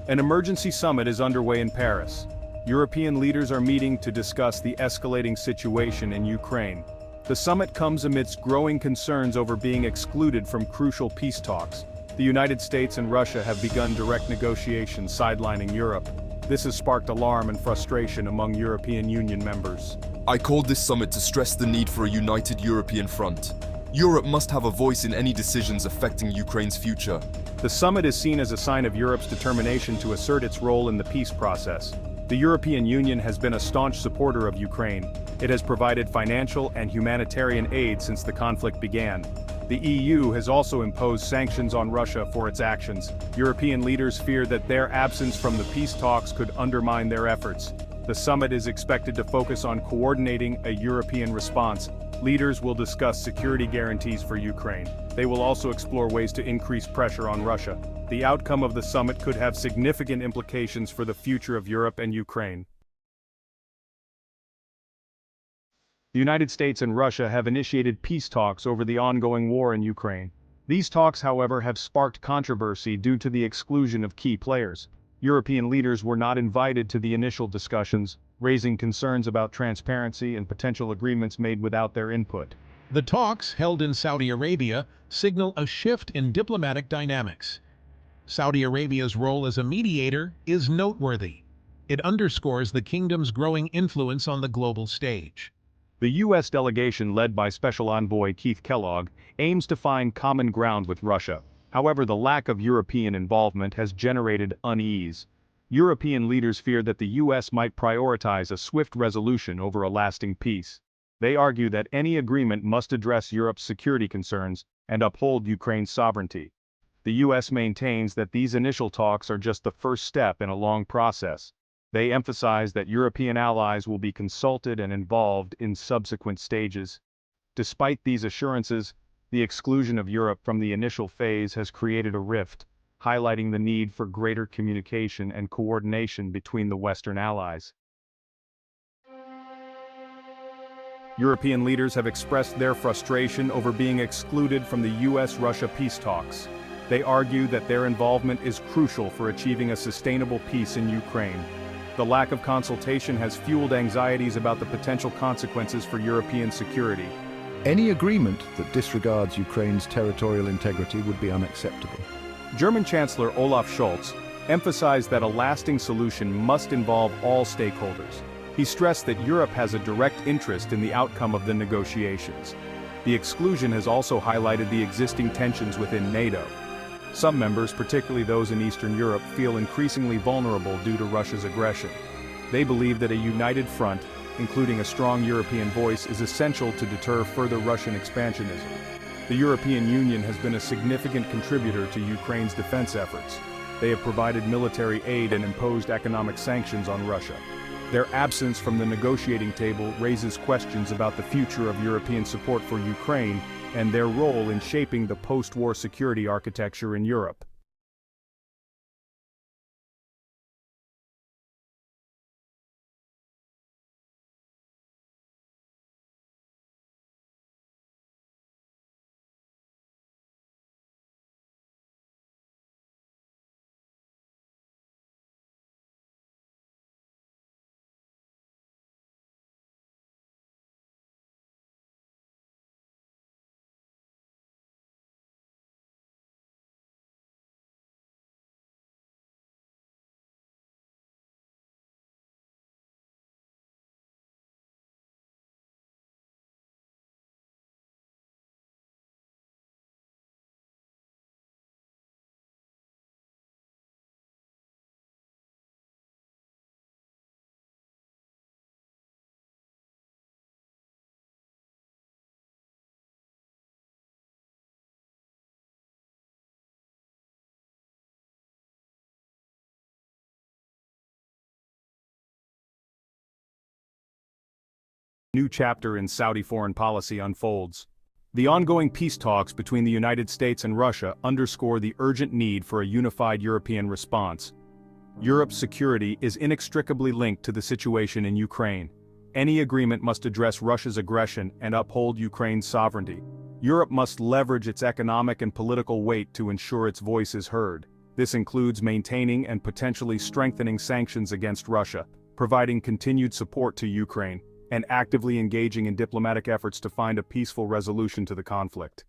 An emergency summit is underway in Paris. European leaders are meeting to discuss the escalating situation in Ukraine. The summit comes amidst growing concerns over being excluded from crucial peace talks. The United States and Russia have begun direct negotiations sidelining Europe. This has sparked alarm and frustration among European Union members. I called this summit to stress the need for a united European front. Europe must have a voice in any decisions affecting Ukraine's future. The summit is seen as a sign of Europe's determination to assert its role in the peace process. The European Union has been a staunch supporter of Ukraine. It has provided financial and humanitarian aid since the conflict began. The EU has also imposed sanctions on Russia for its actions. European leaders fear that their absence from the peace talks could undermine their efforts. The summit is expected to focus on coordinating a European response. Leaders will discuss security guarantees for Ukraine. They will also explore ways to increase pressure on Russia. The outcome of the summit could have significant implications for the future of Europe and Ukraine. The United States and Russia have initiated peace talks over the ongoing war in Ukraine. These talks, however, have sparked controversy due to the exclusion of key players. European leaders were not invited to the initial discussions, raising concerns about transparency and potential agreements made without their input. The talks, held in Saudi Arabia, signal a shift in diplomatic dynamics. Saudi Arabia's role as a mediator is noteworthy. It underscores the kingdom's growing influence on the global stage. The U.S. delegation led by Special Envoy Keith Kellogg aims to find common ground with Russia. However, the lack of European involvement has generated unease. European leaders fear that the U.S. might prioritize a swift resolution over a lasting peace. They argue that any agreement must address Europe's security concerns and uphold Ukraine's sovereignty. The U.S. maintains that these initial talks are just the first step in a long process. They emphasize that European allies will be consulted and involved in subsequent stages. Despite these assurances, the exclusion of Europe from the initial phase has created a rift, highlighting the need for greater communication and coordination between the Western allies. European leaders have expressed their frustration over being excluded from the U.S.-Russia peace talks. They argue that their involvement is crucial for achieving a sustainable peace in Ukraine. The lack of consultation has fueled anxieties about the potential consequences for European security. Any agreement that disregards Ukraine's territorial integrity would be unacceptable. German Chancellor Olaf Scholz emphasized that a lasting solution must involve all stakeholders. He stressed that Europe has a direct interest in the outcome of the negotiations. The exclusion has also highlighted the existing tensions within NATO. Some members, particularly those in Eastern Europe, feel increasingly vulnerable due to Russia's aggression. They believe that a united front, including a strong European voice, is essential to deter further Russian expansionism. The European Union has been a significant contributor to Ukraine's defense efforts. They have provided military aid and imposed economic sanctions on Russia. Their absence from the negotiating table raises questions about the future of European support for Ukraine and their role in shaping the post-war security architecture in Europe. New chapter in Saudi foreign policy unfolds. The ongoing peace talks between the United States and Russia underscore the urgent need for a unified European response. Europe's security is inextricably linked to the situation in Ukraine. Any agreement must address Russia's aggression and uphold Ukraine's sovereignty. Europe must leverage its economic and political weight to ensure its voice is heard. This includes maintaining and potentially strengthening sanctions against Russia, providing continued support to Ukraine, and actively engaging in diplomatic efforts to find a peaceful resolution to the conflict.